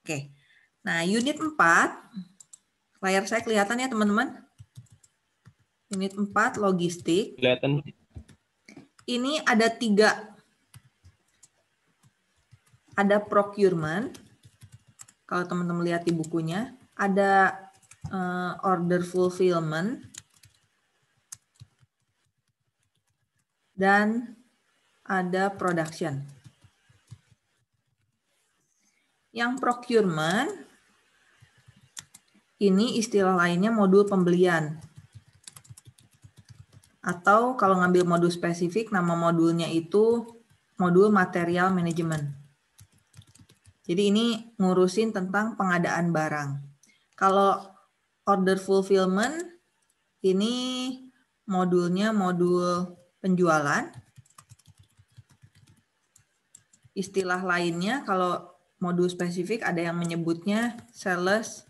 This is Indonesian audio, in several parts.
Oke. Nah, unit 4, layar saya kelihatan ya teman-teman? Unit 4, logistik. Kelihatan. Ini ada 3. Ada procurement, kalau teman-teman lihat di bukunya. Ada order fulfillment. Dan ada production. Yang procurement, ini istilah lainnya modul pembelian. Atau kalau ngambil modul spesifik, nama modulnya itu modul material management. Jadi ini ngurusin tentang pengadaan barang. Kalau order fulfillment, ini modulnya modul penjualan. Istilah lainnya kalau modul spesifik ada yang menyebutnya sales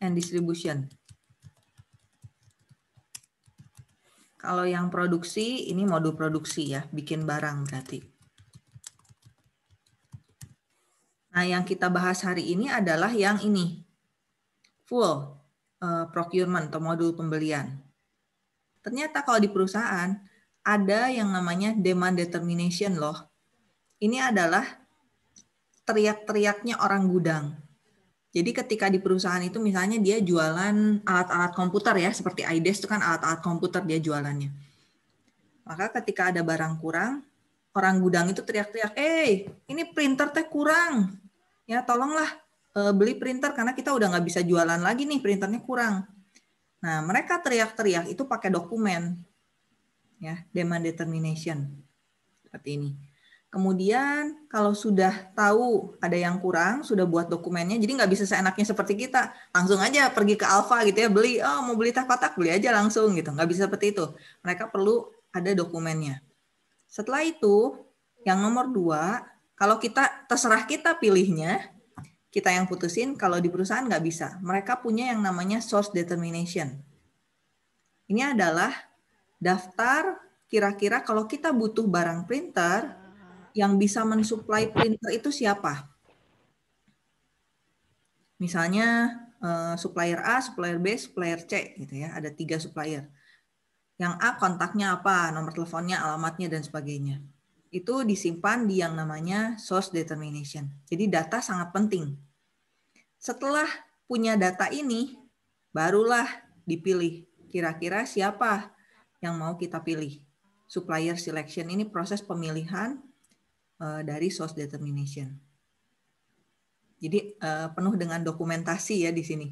and distribution. Kalau yang produksi, ini modul produksi ya, bikin barang berarti. Nah, yang kita bahas hari ini adalah yang ini, full procurement atau modul pembelian. Ternyata kalau di perusahaan, ada yang namanya demand determination loh. Ini adalah teriak-teriaknya orang gudang. Jadi ketika di perusahaan itu misalnya dia jualan alat-alat komputer ya, seperti iDesk itu kan alat-alat komputer dia jualannya. Maka ketika ada barang kurang, orang gudang itu teriak-teriak, ini printer teh kurang. Ya tolonglah beli printer karena kita udah nggak bisa jualan lagi nih, printernya kurang. Nah mereka teriak-teriak itu pakai dokumen. Ya, demand determination. Seperti ini. Kemudian kalau sudah tahu ada yang kurang, sudah buat dokumennya, jadi nggak bisa seenaknya seperti kita, langsung aja pergi ke Alfa gitu ya, beli, mau beli teh kotak, beli aja langsung gitu, nggak bisa seperti itu. Mereka perlu ada dokumennya. Setelah itu, yang nomor 2, kalau kita terserah kita pilihnya, kita yang putusin, kalau di perusahaan nggak bisa. Mereka punya yang namanya source determination. Ini adalah daftar kira-kira kalau kita butuh barang printer, yang bisa mensuplai printer itu siapa? Misalnya supplier A, supplier B, supplier C gitu ya. Ada 3 supplier. Yang A kontaknya apa, nomor teleponnya, alamatnya dan sebagainya. Itu disimpan di yang namanya source determination. Jadi data sangat penting. Setelah punya data ini, barulah dipilih kira-kira siapa yang mau kita pilih. Supplier selection ini proses pemilihan dari source determination. Jadi penuh dengan dokumentasi ya di sini.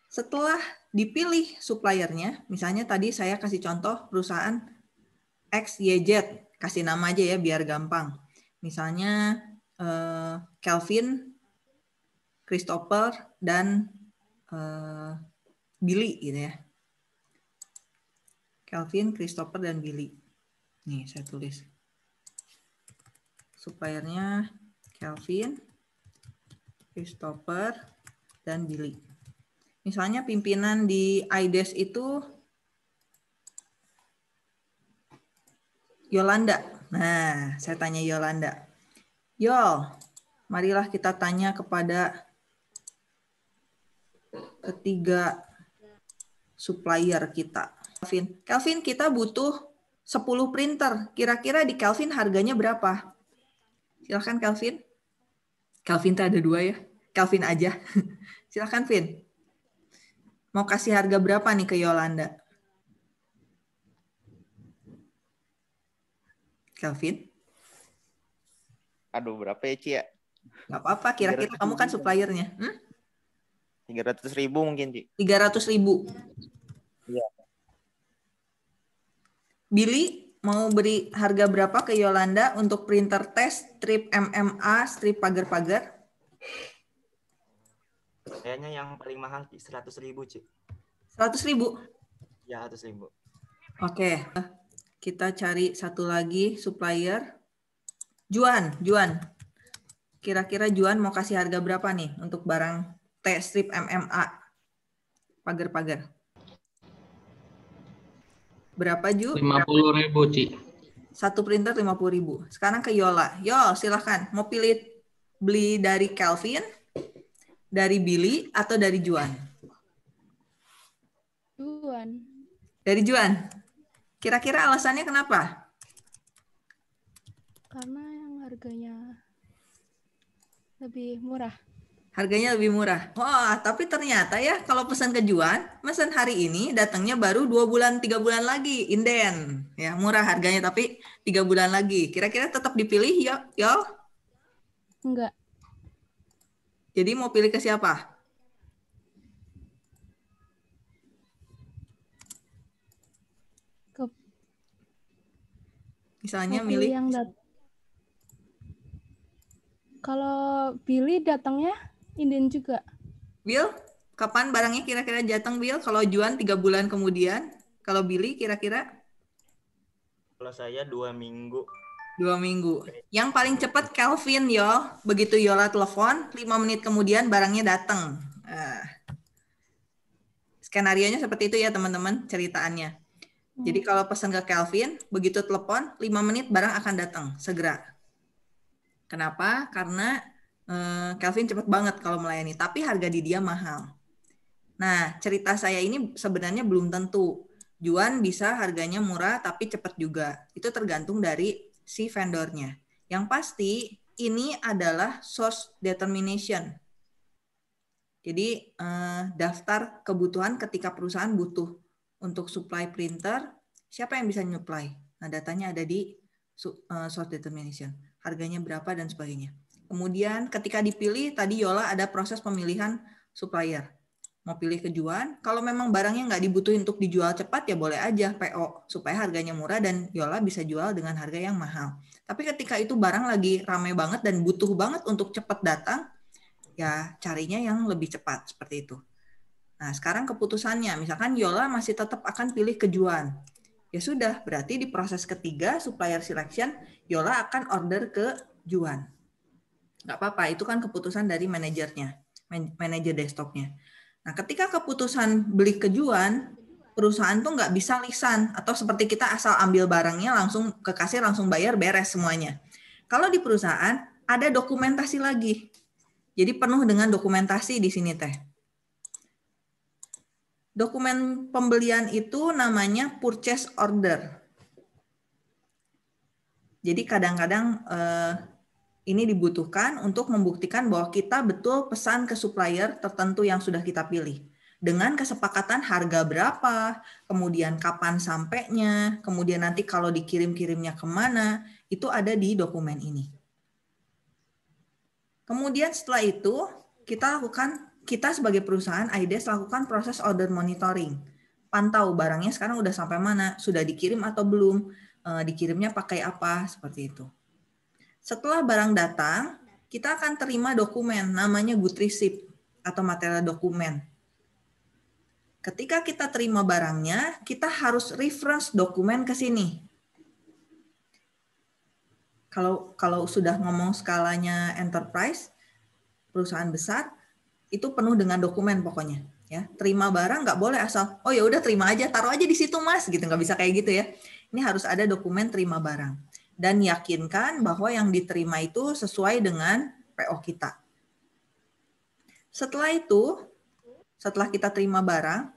Setelah dipilih suppliernya, misalnya tadi saya kasih contoh perusahaan XYZ, kasih nama aja ya biar gampang. Misalnya Kelvin, Christopher, dan Billy gitu ya. Kelvin, Christopher, dan Billy. Nih saya tulis. Suppliernya Kelvin, Christopher, dan Billy. Misalnya pimpinan di iDesk itu Yolanda. Nah, saya tanya Yolanda. Yol, marilah kita tanya kepada ketiga supplier kita. Kelvin, kita butuh 10 printer. Kira-kira di Kelvin harganya berapa? Silahkan Kelvin. Kelvin tuh ada 2 ya. Kelvin aja. Silahkan Vin. Mau kasih harga berapa nih ke Yolanda? Kelvin? Aduh, berapa ya, Ci ya? Gak apa-apa, kira-kira kamu kan suppliernya. 300.000 mungkin, Ci. 300.000. Iya. Billy mau beri harga berapa ke Yolanda untuk printer test, strip MMA, strip pagar-pagar? Kayaknya yang paling mahal 100.000, Ci. 100.000? Ya, 100.000. Oke, kita cari satu lagi supplier. Juan. Kira-kira Juan mau kasih harga berapa nih untuk barang test strip MMA, pagar-pagar? Berapa Ju? 50.000, Ci. Satu printer 50.000. Sekarang ke Yola. Yol, silahkan. Mau pilih beli dari Kelvin Dari Billy atau dari Juan? Juan. Dari Juan. Kira-kira alasannya kenapa? Karena yang harganya lebih murah. Harganya lebih murah. Wah, tapi ternyata ya kalau pesan ke Juan, pesan hari ini datangnya baru 2 bulan, 3 bulan lagi, inden. Ya, murah harganya tapi 3 bulan lagi. Kira-kira tetap dipilih ya, yo? Enggak. Jadi mau pilih ke siapa? Ke Misalnya mau pilih milih yang kalau Billy datangnya inden juga. Bill, kapan barangnya kira-kira datang Bill? Kalau Juan 3 bulan kemudian, kalau Billy kira-kira Kalau saya 2 minggu. 2 minggu. Yang paling cepat Kelvin yo. Begitu Yola telepon, 5 menit kemudian barangnya datang. Skenarionya seperti itu ya teman-teman ceritaannya. Jadi kalau pesan ke Kelvin, begitu telepon, 5 menit barang akan datang segera. Kenapa? Karena Kelvin cepat banget kalau melayani, tapi harga di dia mahal. Nah, cerita saya ini sebenarnya belum tentu. Juan bisa harganya murah tapi cepat juga. Itu tergantung dari si vendornya. Yang pasti ini adalah source determination. Jadi daftar kebutuhan ketika perusahaan butuh untuk supply printer, siapa yang bisa nyuplai? Nah, datanya ada di source determination. Harganya berapa dan sebagainya. Kemudian ketika dipilih, tadi Yola ada proses pemilihan supplier. Mau pilih ke Juan, kalau memang barangnya nggak dibutuhin untuk dijual cepat, ya boleh aja PO, supaya harganya murah dan Yola bisa jual dengan harga yang mahal. Tapi ketika itu barang lagi ramai banget dan butuh banget untuk cepat datang, ya carinya yang lebih cepat, seperti itu. Nah, sekarang keputusannya, misalkan Yola masih tetap akan pilih ke Juan. Ya sudah, berarti di proses ketiga, supplier selection, Yola akan order ke Juan. Nggak apa-apa, itu kan keputusan dari manajernya, manajer desktopnya. Nah, ketika keputusan beli ke Juan, perusahaan tuh nggak bisa lisan, atau seperti kita asal ambil barangnya, langsung ke kasir, langsung bayar, beres semuanya. Kalau di perusahaan, ada dokumentasi lagi. Jadi penuh dengan dokumentasi di sini teh. Dokumen pembelian itu namanya purchase order. Jadi kadang-kadang ini dibutuhkan untuk membuktikan bahwa kita betul pesan ke supplier tertentu yang sudah kita pilih. Dengan kesepakatan harga berapa, kemudian kapan sampainya, kemudian nanti kalau dikirim-kirimnya kemana, itu ada di dokumen ini. Kemudian setelah itu, kita sebagai perusahaan IDES lakukan proses order monitoring. Pantau barangnya sekarang udah sampai mana, sudah dikirim atau belum, dikirimnya pakai apa, seperti itu. Setelah barang datang, kita akan terima dokumen, namanya good receipt atau material dokumen. Ketika kita terima barangnya, kita harus reference dokumen ke sini. Kalau sudah ngomong skalanya enterprise, perusahaan besar, itu penuh dengan dokumen pokoknya. Ya, terima barang nggak boleh asal, oh ya udah terima aja, taruh aja di situ mas, gitu, nggak bisa kayak gitu ya. Ini harus ada dokumen terima barang. Dan yakinkan bahwa yang diterima itu sesuai dengan PO kita. Setelah itu, setelah kita terima barang,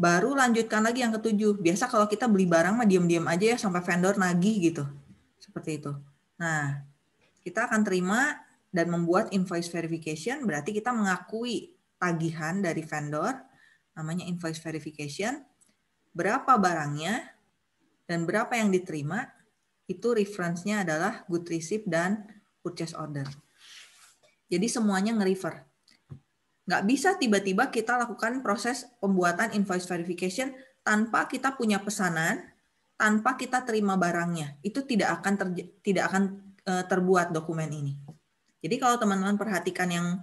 baru lanjutkan lagi yang ketujuh. Biasa kalau kita beli barang mah diam-diam aja ya sampai vendor nagih gitu. Seperti itu. Nah, kita akan terima dan membuat invoice verification, berarti kita mengakui tagihan dari vendor, namanya invoice verification, berapa barangnya, dan berapa yang diterima, itu reference-nya adalah good receipt dan purchase order. Jadi semuanya nge-refer. Nggak bisa tiba-tiba kita lakukan proses pembuatan invoice verification tanpa kita punya pesanan, tanpa kita terima barangnya. Itu tidak akan terbuat dokumen ini. Jadi kalau teman-teman perhatikan yang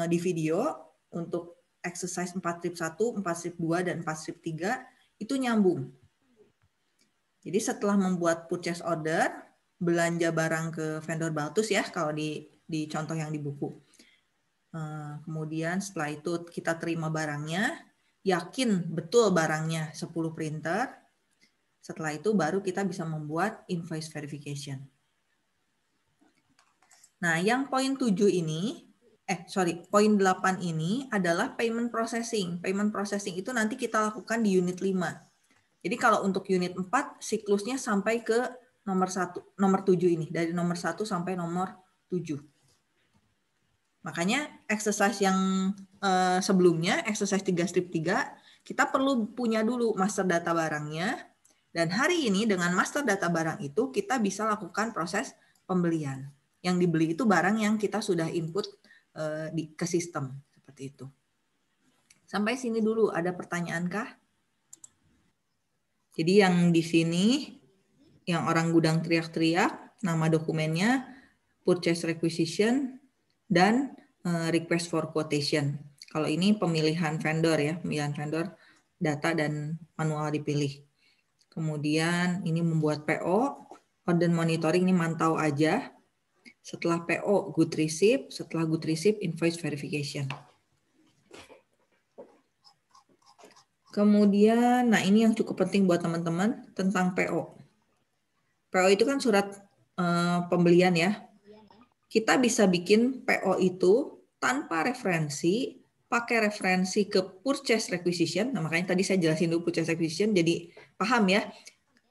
di video untuk exercise 4-1, 4-2, dan 4-3 itu nyambung. Jadi setelah membuat purchase order, belanja barang ke vendor Baltus ya kalau di contoh yang di buku. Kemudian setelah itu kita terima barangnya, yakin betul barangnya 10 printer. Setelah itu baru kita bisa membuat invoice verification. Nah, yang poin 7 ini, poin 8 ini adalah payment processing. Payment processing itu nanti kita lakukan di unit 5. Jadi kalau untuk unit 4, siklusnya sampai ke nomor 7 ini. Dari nomor 1 sampai nomor 7. Makanya exercise yang sebelumnya, exercise 3 strip 3, kita perlu punya dulu master data barangnya. Dan hari ini dengan master data barang itu, kita bisa lakukan proses pembelian. Yang dibeli itu barang yang kita sudah input ke sistem. Seperti itu. Sampai sini dulu, ada pertanyaan kah? Jadi yang di sini, yang orang gudang teriak-teriak, nama dokumennya, purchase requisition, dan request for quotation. Kalau ini pemilihan vendor ya, pemilihan vendor, data dan manual dipilih. Kemudian ini membuat PO, order monitoring ini mantau aja. Setelah PO, good receipt. Setelah good receipt, invoice verification. Kemudian, nah ini yang cukup penting buat teman-teman tentang PO. PO itu kan surat pembelian ya. Kita bisa bikin PO itu tanpa referensi, pakai referensi ke purchase requisition. Nah, makanya tadi saya jelasin dulu purchase requisition, jadi paham ya.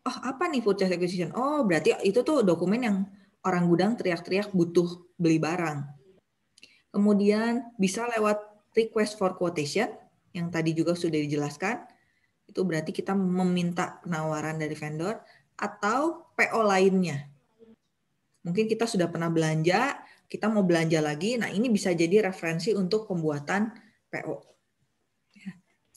Oh, apa nih purchase requisition? Oh, berarti itu tuh dokumen yang orang gudang teriak-teriak butuh beli barang. Kemudian bisa lewat request for quotation, yang tadi juga sudah dijelaskan. Itu berarti kita meminta penawaran dari vendor, atau PO lainnya. Mungkin kita sudah pernah belanja, kita mau belanja lagi, nah ini bisa jadi referensi untuk pembuatan PO.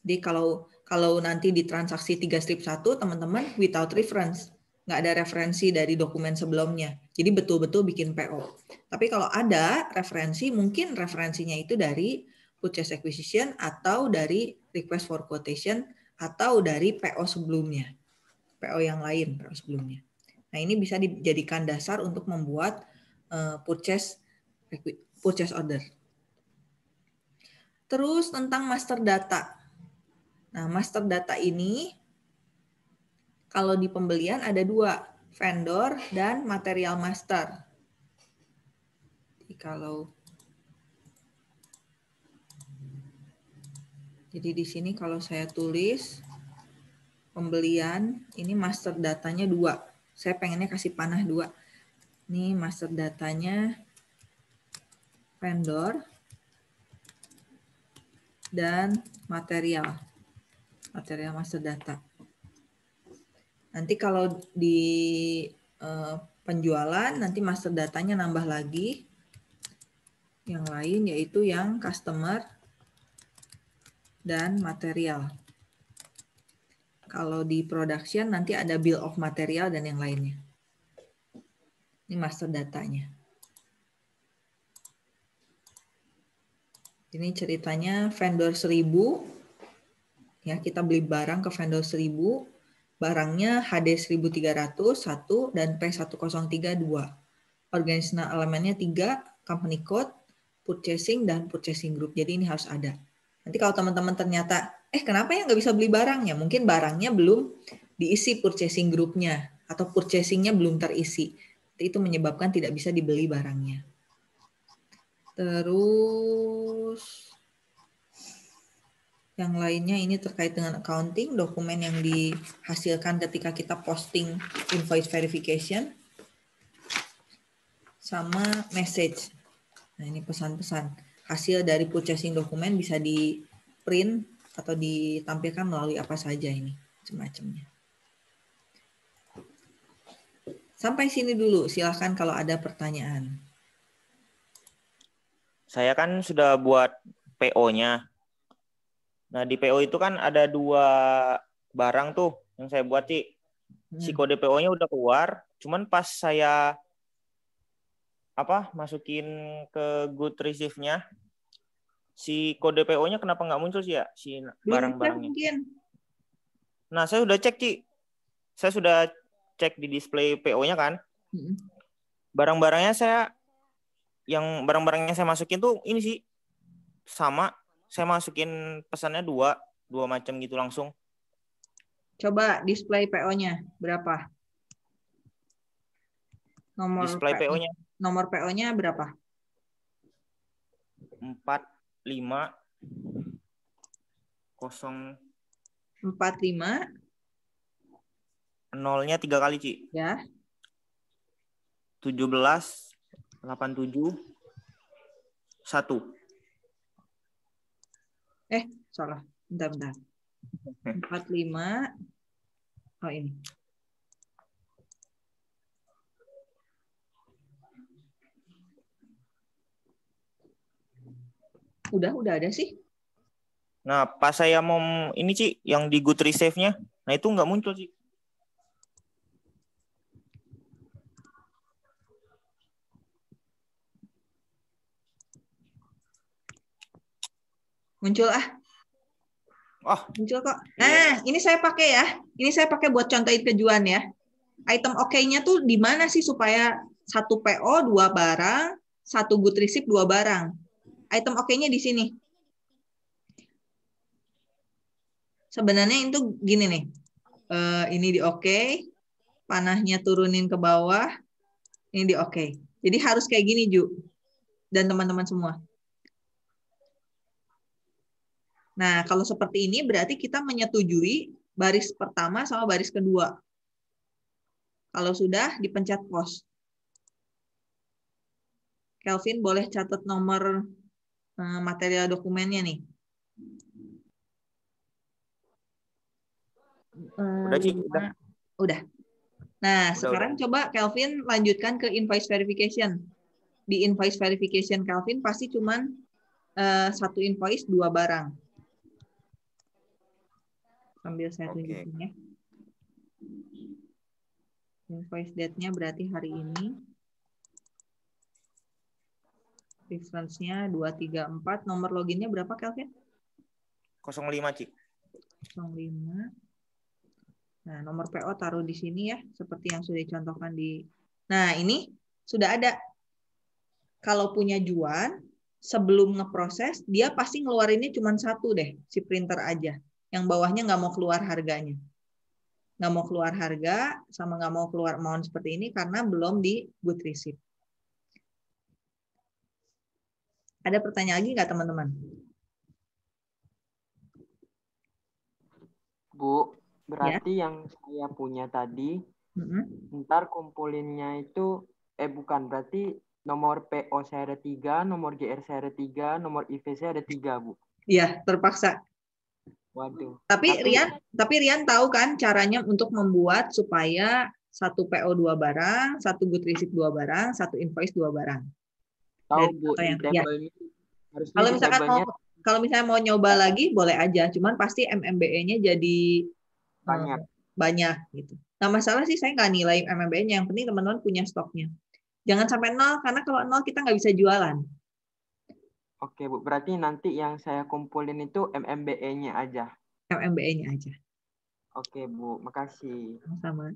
Jadi kalau nanti di transaksi 3 strip 1, teman-teman without reference. Nggak ada referensi dari dokumen sebelumnya. Jadi betul-betul bikin PO. Tapi kalau ada referensi, mungkin referensinya itu dari purchase acquisition atau dari request for quotation atau dari PO sebelumnya. PO yang lain, PO sebelumnya. Nah, ini bisa dijadikan dasar untuk membuat purchase order. Terus tentang master data. Nah, master data ini kalau di pembelian ada 2, vendor dan material master. Jadi di sini kalau saya tulis pembelian, ini master datanya 2. Saya pengennya kasih panah 2. Ini master datanya vendor dan material master data. Nanti kalau di penjualan, nanti master datanya nambah lagi. Yang lain yaitu yang customer dan material. Kalau di production nanti ada bill of material dan yang lainnya. Ini master datanya. Ini ceritanya vendor 1000. Ya, kita beli barang ke vendor 1000. Barangnya HD 1300 1 dan P103 2. Organizational elemennya 3, company code, purchasing dan purchasing group. Jadi ini harus ada. Nanti kalau teman-teman ternyata, kenapa ya nggak bisa beli barangnya? Mungkin barangnya belum diisi purchasing groupnya atau purchasingnya belum terisi. Itu menyebabkan tidak bisa dibeli barangnya. Terus yang lainnya ini terkait dengan accounting, dokumen yang dihasilkan ketika kita posting invoice verification, sama message. Nah ini pesan-pesan. Hasil dari purchasing dokumen bisa di print atau ditampilkan melalui apa saja ini, semacamnya. Sampai sini dulu, silahkan kalau ada pertanyaan. Saya kan sudah buat PO-nya. Nah, di PO itu kan ada 2 barang tuh yang saya buat, Ci. Si kode PO-nya udah keluar, cuman pas saya masukin ke good receive-nya, si kode PO-nya kenapa nggak muncul sih ya, si barang-barangnya? Nah, saya sudah cek, Ci. Saya sudah cek di display PO-nya kan. Barang-barangnya saya masukin tuh ini sih sama. Saya masukin pesannya 2 macam gitu langsung. Coba display PO-nya berapa? Nomor display PO-nya. Nomor PO-nya berapa? 45 nolnya 3 kali, Ci. Ya. 17 87 1. Salah. Bentar. 45. Oh, ini. Udah ada sih. Nah, pas saya mau ini, Ci, yang di Good Receive-nya, nah itu nggak muncul, Ci. Muncul muncul kok. Nah, ini saya pakai ya. Ini saya pakai buat contohin kejuan ya. Item OK-nya tuh di mana sih supaya 1 PO 2 barang, 1 good receipt 2 barang. Item OK-nya di sini. Sebenarnya itu gini nih. Ini di OK, panahnya turunin ke bawah, ini di OK. Jadi harus kayak gini, Ju. Dan teman-teman semua. Nah, kalau seperti ini berarti kita menyetujui baris pertama sama baris kedua. Kalau sudah, dipencet pause. Kelvin boleh catat nomor material dokumennya nih. Udah, Ci. Udah. Nah, sekarang coba Kelvin lanjutkan ke invoice verification. Di invoice verification Kelvin pasti cuman 1 invoice 2 barang. Sambil saya tunjukin ya. Invoice date-nya berarti hari ini. Reference-nya 234. Nomor login-nya berapa, Kelvin? 05, Ci. 05. Nah, nomor PO taruh di sini ya, seperti yang sudah dicontohkan di... Nah, ini sudah ada. Kalau punya Juan, sebelum ngeproses, dia pasti ngeluarinnya cuma 1 deh, si printer aja. Yang bawahnya nggak mau keluar harganya. Nggak mau keluar harga, sama nggak mau keluar amount seperti ini, karena belum di good receipt. Ada pertanyaan lagi nggak, teman-teman? Bu, berarti yang saya punya tadi, ntar kumpulinnya itu, bukan, berarti nomor PO saya ada 3, nomor GR saya ada 3, nomor IV saya ada 3, Bu. Iya, terpaksa. Waduh. Tapi Rian tahu kan caranya untuk membuat supaya 1 PO 2 barang, 1 good receipt 2 barang, 1 invoice 2 barang. Tahu, Bu, yang kalau misalnya mau nyoba lagi boleh aja, cuman pasti MMBE-nya jadi banyak gitu. Nah, masalah sih saya nggak nilai MMBE-nya, yang penting teman-teman punya stoknya. Jangan sampai 0, karena kalau 0 kita nggak bisa jualan. Oke, Bu. Berarti nanti yang saya kumpulin itu MMBE-nya aja. MMBE-nya aja. Oke, Bu. Makasih. Sama-sama.